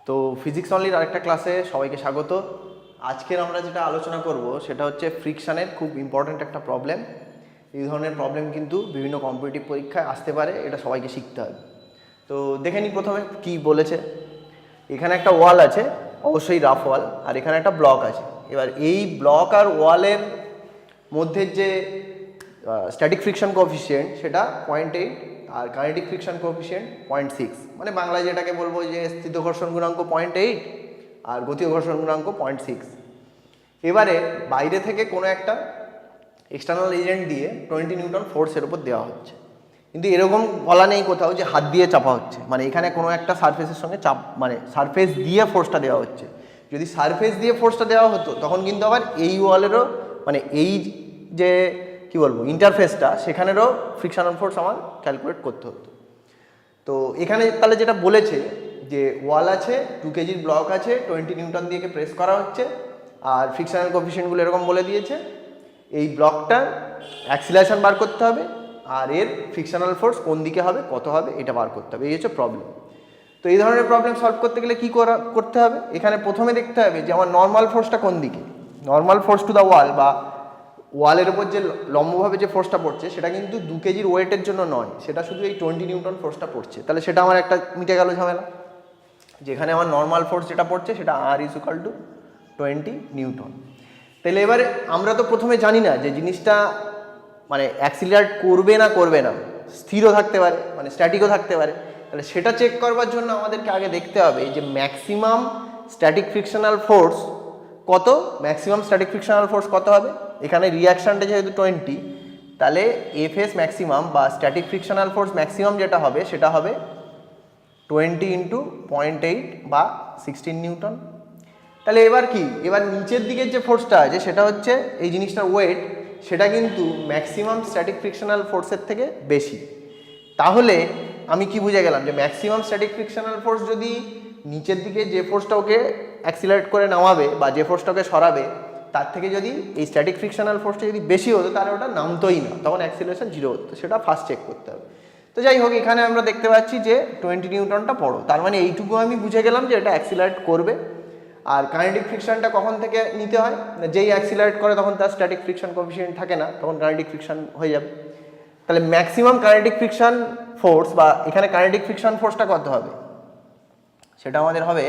তো ফিজিক্স অনলির আরেকটা ক্লাসে সবাইকে স্বাগত। আজকের আমরা যেটা আলোচনা করব সেটা হচ্ছে ফ্রিকশানের খুব ইম্পর্ট্যান্ট একটা প্রবলেম। এই ধরনের প্রবলেম কিন্তু বিভিন্ন কম্পিটিটিভ পরীক্ষায় আসতে পারে, এটা সবাইকে শিখতে হবে। তো দেখে নিই প্রথমে কি বলেছে। এখানে একটা ওয়াল আছে, অবশ্যই রাফ ওয়াল, আর এখানে একটা ব্লক আছে। এবার এই ব্লক আর ওয়ালের মধ্যে যে স্ট্যাটিক ফ্রিকশন কোএফিসিয়েন্ট সেটা 0.8 আর কাইনেটিক ফ্রিকশন কোএফিসিয়েন্ট 0.6, মানে বাংলায় যেটাকে বলবো যে স্থিত ঘর্ষণ গুণাঙ্ক 0.8 আর গতীয় ঘর্ষণ গুণাঙ্ক 0.6। এবারে বাইরে থেকে কোনো একটা এক্সটার্নাল এজেন্ট দিয়ে 20 নিউটন ফোর্সের উপর দেওয়া হচ্ছে, কিন্তু এরকম বলা নেই কোথাও যে হাত দিয়ে চাপা হচ্ছে, মানে এখানে কোনো একটা সারফেসের সঙ্গে চাপ, মানে সারফেস দিয়ে ফোর্সটা দেওয়া হচ্ছে। যদি সারফেস দিয়ে ফোর্সটা দেওয়া হতো তখন কিন্তু আবার এই ওয়ালেরও, মানে এই যে কি বলবো ইন্টারফেসটা, সেখানেরও ফ্রিকশনাল ফোর্স আমার ক্যালকুলেট করতে হতো। তো এখানে তাহলে যেটা বলেছে যে ওয়াল আছে, 2 কেজির ব্লক আছে, 20 নিউটন দিয়ে প্রেস করা হচ্ছে, আর ফ্রিকশনাল কোএফিসিয়েন্টগুলো এরকম বলে দিয়েছে। এই ব্লকটার অ্যাক্সিলারেশন বার করতে হবে, আর এর ফ্রিকশনাল ফোর্স কোন দিকে হবে, কত হবে, এটা বার করতে হবে। এই হচ্ছে প্রবলেম। তো এই ধরনের প্রবলেম সলভ করতে গেলে কী করতে হবে, এখানে প্রথমে দেখতে হবে যে আমার নর্মাল ফোর্সটা কোন দিকে। নর্মাল ফোর্স টু দ্য ওয়াল, বা ওয়ালের উপর যে লম্বভাবে যে ফোর্সটা পড়ছে সেটা কিন্তু 2 কেজির ওয়েটের জন্য নয়, সেটা শুধু এই 20 নিউটন ফোর্সটা পড়ছে। তাহলে সেটা আমার একটা মিটে গেল ঝামেলা। যেখানে আমার নর্মাল ফোর্স যেটা পড়ছে সেটা R = 20 নিউটন। তাহলে এবারে আমরা তো প্রথমে জানি না যে জিনিসটা মানে অ্যাক্সিলারেট করবে না করবে না, স্থিরও থাকতে পারে, মানে স্ট্যাটিকও থাকতে পারে। তাহলে সেটা চেক করবার জন্য আমাদেরকে আগে দেখতে হবে যে ম্যাক্সিমাম স্ট্যাটিক ফ্রিকশনাল ফোর্স কত, ম্যাক্সিমাম স্ট্যাটিক ফ্রিকশনাল ফোর্স কত হবে। এখানে রিয়াকশানটা যেহেতু 20, তাহলে এফএস ম্যাক্সিমাম বা স্ট্যাটিক ফ্রিকশনাল ফোর্স ম্যাক্সিমাম যেটা হবে সেটা হবে 20 × 0.8 বা 16 নিউটন। তাহলে এবার কি, এবার নিচের দিকের যে ফোর্সটা আছে সেটা হচ্ছে এই জিনিসটার ওয়েট, সেটা কিন্তু ম্যাক্সিমাম স্ট্যাটিক ফ্রিকশনাল ফোর্সের থেকে বেশি। তাহলে আমি কি বুঝে গেলাম যে ম্যাক্সিমাম স্ট্যাটিক ফ্রিকশনাল ফোর্স যদি নিচের দিকে যে ফোর্সটা ওকে অ্যাক্সিলারেট করে নামাবে বা যে ফোর্সটা ওকে সরাবে তার থেকে যদি এই স্ট্যাটিক ফ্রিকশনাল ফোর্সটা যদি বেশি হতো তাহলে ওটা নামতোই না, তখন অ্যাক্সিলারেশন 0 হতো। সেটা ফার্স্ট চেক করতে হবে। তো যাই হোক, এখানে আমরা দেখতে পাচ্ছি যে 20 নিউটনটা বড়, তার মানে এইটুকু আমি বুঝে গেলাম যে এটা অ্যাক্সিলারেট করবে। আর কাইনেটিক ফ্রিকশনটা কখন থেকে নিতে হয়, যেই অ্যাক্সিলারেট করে তখন তার স্ট্যাটিক ফ্রিকশন কোএফিসিয়েন্ট থাকে না, তখন কাইনেটিক ফ্রিকশন হয়ে যাবে। তাহলে ম্যাক্সিমাম কাইনেটিক ফ্রিকশন ফোর্স, বা এখানে কাইনেটিক ফ্রিকশন ফোর্সটা কত হবে, সেটা আমাদের হবে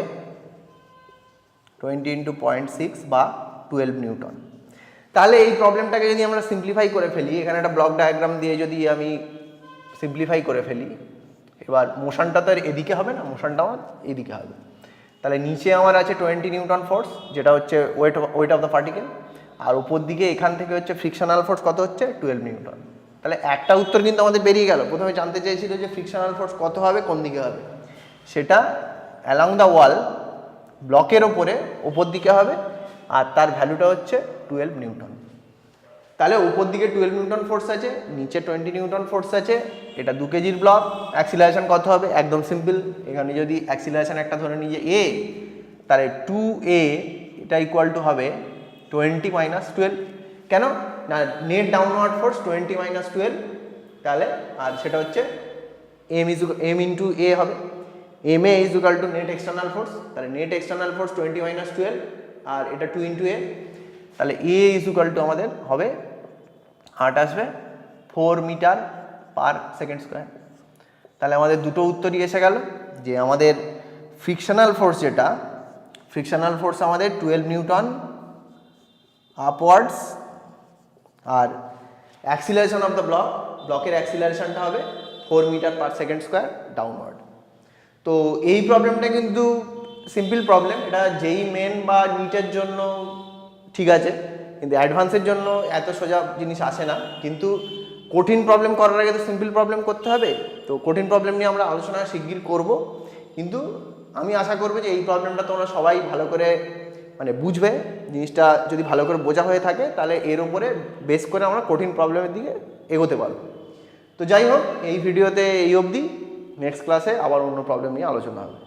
20 × 0.6 বা 12 নিউটন। তাহলে এই প্রবলেমটাকে যদি আমরা সিম্পলিফাই করে ফেলি, এখানে একটা ব্লক ডায়াগ্রাম দিয়ে যদি আমি সিম্পলিফাই করে ফেলি, এবার মোশনটা তো এদিকে হবে না, মোশনটা আমার এদিকে হবে। তাহলে নিচে আমার আছে 20 নিউটন ফোর্স, যেটা হচ্ছে ওয়েট অফ দ্য পার্টিকেল, আর উপর দিকে এখান থেকে হচ্ছে ফ্রিকশনাল ফোর্স কত হচ্ছে 12 নিউটন। তাহলে একটা উত্তর কিন্তু আমাদের বেরিয়ে গেল। প্রথমে জানতে চেয়েছিল যে ফ্রিকশনাল ফোর্স কত হবে, কোন দিকে হবে, সেটা অ্যালং দ্য ওয়াল ব্লকের ওপর দিকে হবে, আর তার ভ্যালুটা হচ্ছে 12 নিউটন। তাহলে উপর দিকে 12 নিউটন ফোর্স আছে, নিচে 20 নিউটন ফোর্স আছে, এটা 2 কেজির ব্লক। অ্যাক্সিলারেশন কত হবে, একদম সিম্পল। এখানে যদি অ্যাক্সিলারেশন একটা ধরে নিয়ে এ, তাহলে 2a এটা ইকুয়াল টু হবে 20 - 12। কেন না, নেট ডাউনওয়ার্ড ফোর্স 20 - 12, তাহলে আর সেটা হচ্ছে m × a হবে। ma = নেট এক্সটার্নাল ফোর্স, তাহলে নেট এক্সটার্নাল ফোর্স 20 - 12, আর এটা 2 × a, তাহলে a = আমাদের হবে 8 আসবে 4 মিটার/সেকেন্ড স্কোয়ার। তাহলে আমাদের দুটো উত্তরই এসে গেল যে আমাদের ফ্রিকশনাল ফোর্স যেটা, ফ্রিকশনাল ফোর্স আমাদের 12 নিউটন আপওয়ার্ডস, আর অ্যাক্সিলারেশন অফ দ্য ব্লকের অ্যাক্সিলারেশনটা হবে 4 মিটার/সেকেন্ড স্কোয়ার ডাউনওয়ার্ড। তো এই প্রবলেমটা কিন্তু সিম্পল প্রবলেম, এটা যেই মেন বা নিটের জন্য ঠিক আছে, কিন্তু অ্যাডভান্সের জন্য এত সোজা জিনিস আসে না। কিন্তু কঠিন প্রবলেম করার আগে তো সিম্পল প্রবলেম করতে হবে। তো কঠিন প্রবলেম নিয়ে আমরা আলোচনা শিগগির করব, কিন্তু আমি আশা করব যে এই প্রবলেমটা তোমরা সবাই ভালো করে মানে বুঝবে। জিনিসটা যদি ভালো করে বোঝা হয়ে থাকে তাহলে এর উপরে বেস করে আমরা কঠিন প্রবলেমের দিকে এগোতে পারবো। তো যাই হোক, এই ভিডিওতে এই অবধি। নেক্সট ক্লাসে আবার অন্য প্রবলেম নিয়ে আলোচনা হবে।